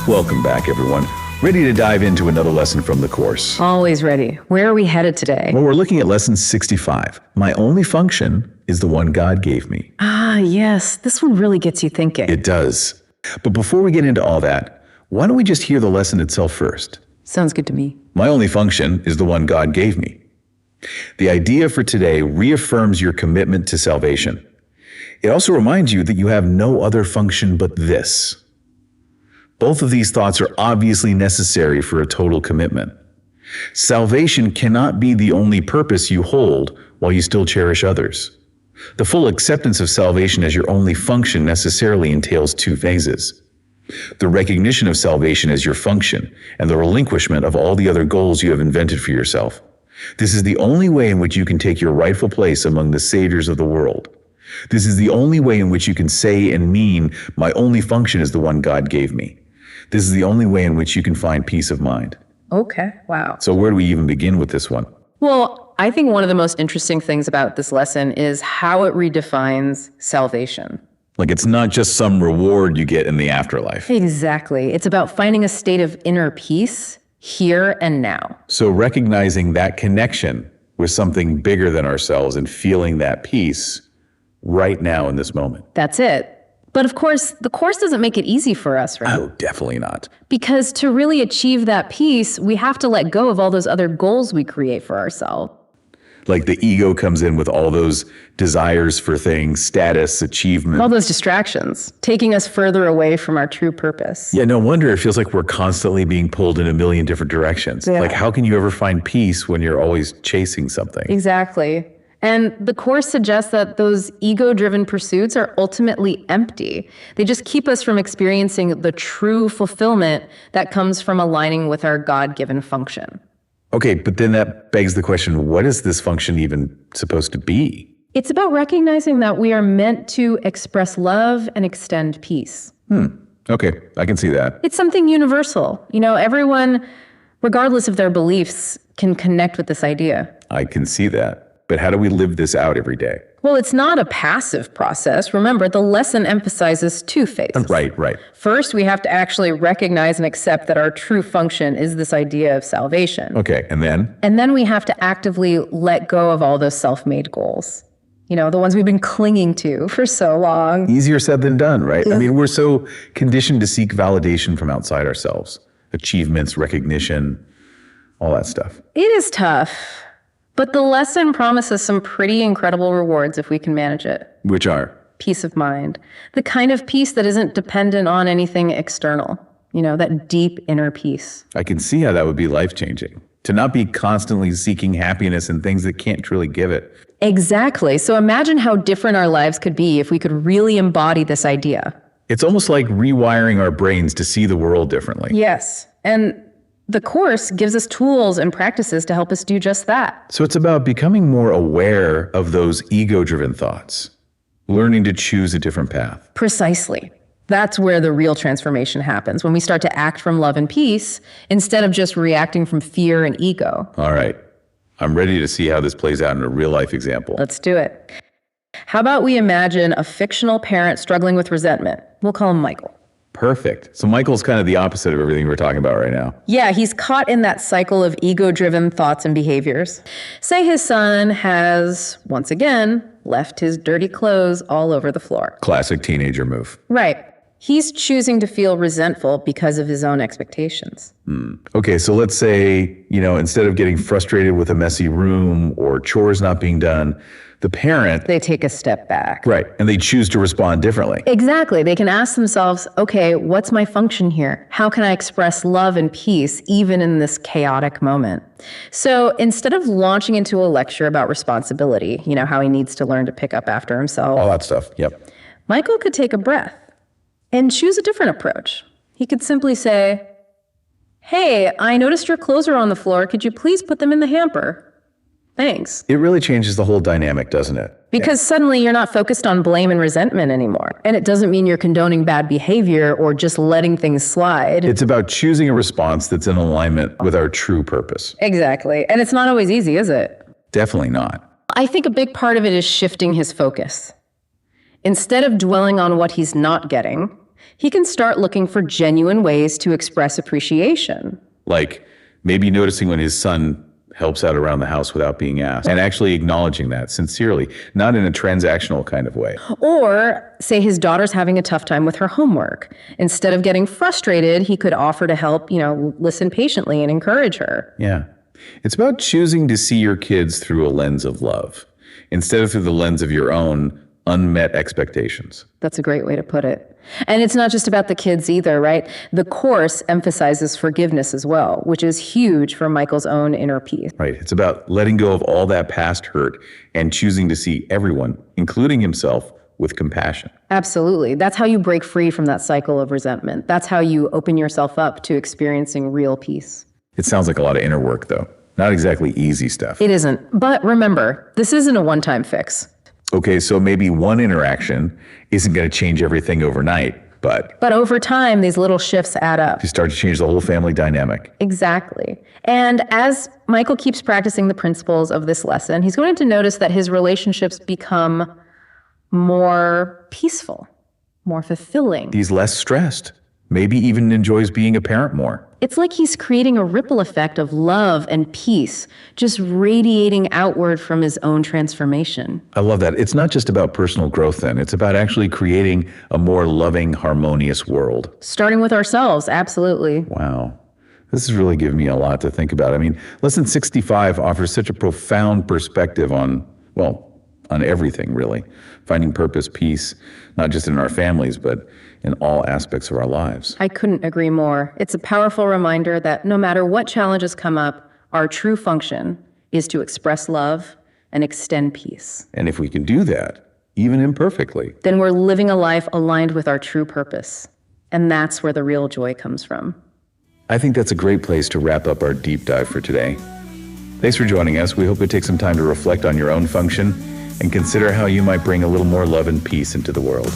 Welcome back, everyone. Ready to dive into another lesson from the course. Always ready. Where are we headed today? Well, we're looking at lesson 65. My only function is the one God gave me. Ah, yes. This one really gets you thinking. It does. But before we get into all that, why don't we just hear the lesson itself first? Sounds good to me. My only function is the one God gave me. The idea for today reaffirms your commitment to salvation. It also reminds you that you have no other function but this. Both of these thoughts are obviously necessary for a total commitment. Salvation cannot be the only purpose you hold while you still cherish others. The full acceptance of salvation as your only function necessarily entails two phases. The recognition of salvation as your function and the relinquishment of all the other goals you have invented for yourself. This is the only way in which you can take your rightful place among the saviors of the world. This is the only way in which you can say and mean, my only function is the one God gave me. This is the only way in which you can find peace of mind. Okay, wow. So where do we even begin with this one? Well, I think one of the most interesting things about this lesson is how it redefines salvation. Like, it's not just some reward you get in the afterlife. Exactly. It's about finding a state of inner peace here and now. So recognizing that connection with something bigger than ourselves and feeling that peace right now in this moment. That's it. But of course, the course doesn't make it easy for us, right? Oh, definitely not. Because to really achieve that peace, we have to let go of all those other goals we create for ourselves. Like the ego comes in with all those desires for things, status, achievement. All those distractions, taking us further away from our true purpose. Yeah, no wonder it feels like we're constantly being pulled in a million different directions. Yeah. Like, how can you ever find peace when you're always chasing something? Exactly. And the course suggests that those ego-driven pursuits are ultimately empty. They just keep us from experiencing the true fulfillment that comes from aligning with our God-given function. Okay, but then that begs the question, what is this function even supposed to be? It's about recognizing that we are meant to express love and extend peace. Okay, I can see that. It's something universal. You know, everyone, regardless of their beliefs, can connect with this idea. I can see that. But how do we live this out every day? Well, it's not a passive process. Remember, the lesson emphasizes two phases. Right. First, we have to actually recognize and accept that our true function is this idea of salvation. Okay, and then? And then we have to actively let go of all those self-made goals. You know, the ones we've been clinging to for so long. Easier said than done, right? Yeah. I mean, we're so conditioned to seek validation from outside ourselves. Achievements, recognition, all that stuff. It is tough. But the lesson promises some pretty incredible rewards if we can manage it. Which are? Peace of mind. The kind of peace that isn't dependent on anything external. You know, that deep inner peace. I can see how that would be life-changing. To not be constantly seeking happiness in things that can't truly give it. Exactly. So imagine how different our lives could be if we could really embody this idea. It's almost like rewiring our brains to see the world differently. Yes. And the course gives us tools and practices to help us do just that. So it's about becoming more aware of those ego-driven thoughts, learning to choose a different path. Precisely. That's where the real transformation happens, when we start to act from love and peace instead of just reacting from fear and ego. All right. I'm ready to see how this plays out in a real-life example. Let's do it. How about we imagine a fictional parent struggling with resentment? We'll call him Michael. Perfect. So Michael's kind of the opposite of everything we're talking about right now. Yeah, he's caught in that cycle of ego-driven thoughts and behaviors. Say his son has, once again, left his dirty clothes all over the floor. Classic teenager move. Right. He's choosing to feel resentful because of his own expectations. Okay, so let's say, instead of getting frustrated with a messy room or chores not being done, the parent... They take a step back. Right, and they choose to respond differently. Exactly. They can ask themselves, okay, what's my function here? How can I express love and peace even in this chaotic moment? So instead of launching into a lecture about responsibility, how he needs to learn to pick up after himself, all that stuff, yep. Michael could take a breath and choose a different approach. He could simply say, hey, I noticed your clothes are on the floor. Could you please put them in the hamper? Thanks. It really changes the whole dynamic, doesn't it? Because suddenly you're not focused on blame and resentment anymore. And it doesn't mean you're condoning bad behavior or just letting things slide. It's about choosing a response that's in alignment with our true purpose. Exactly. And it's not always easy, is it? Definitely not. I think a big part of it is shifting his focus. Instead of dwelling on what he's not getting, He can start looking for genuine ways to express appreciation. Like maybe noticing when his son helps out around the house without being asked, and actually acknowledging that sincerely, not in a transactional kind of way. Or say his daughter's having a tough time with her homework. Instead of getting frustrated, he could offer to help, listen patiently and encourage her. Yeah. It's about choosing to see your kids through a lens of love instead of through the lens of your own unmet expectations. That's a great way to put it. And it's not just about the kids either, right? The course emphasizes forgiveness as well, which is huge for Michael's own inner peace. Right. It's about letting go of all that past hurt and choosing to see everyone, including himself, with compassion. Absolutely. That's how you break free from that cycle of resentment. That's how you open yourself up to experiencing real peace. It sounds like a lot of inner work, though. Not exactly easy stuff. It isn't. But remember, this isn't a one-time fix. Okay, so maybe one interaction isn't going to change everything overnight, but over time, these little shifts add up. you start to change the whole family dynamic. Exactly. And as Michael keeps practicing the principles of this lesson, he's going to notice that his relationships become more peaceful, more fulfilling. He's less stressed, maybe even enjoys being a parent more. It's like he's creating a ripple effect of love and peace, just radiating outward from his own transformation. I love that. It's not just about personal growth then. It's about actually creating a more loving, harmonious world. Starting with ourselves, absolutely. Wow. This has really given me a lot to think about. I mean, Lesson 65 offers such a profound perspective on everything, really. Finding purpose, peace, not just in our families, but in all aspects of our lives. I couldn't agree more. It's a powerful reminder that no matter what challenges come up, our true function is to express love and extend peace. And if we can do that, even imperfectly, then we're living a life aligned with our true purpose. And that's where the real joy comes from. I think that's a great place to wrap up our deep dive for today. Thanks for joining us. We hope you take some time to reflect on your own function and consider how you might bring a little more love and peace into the world.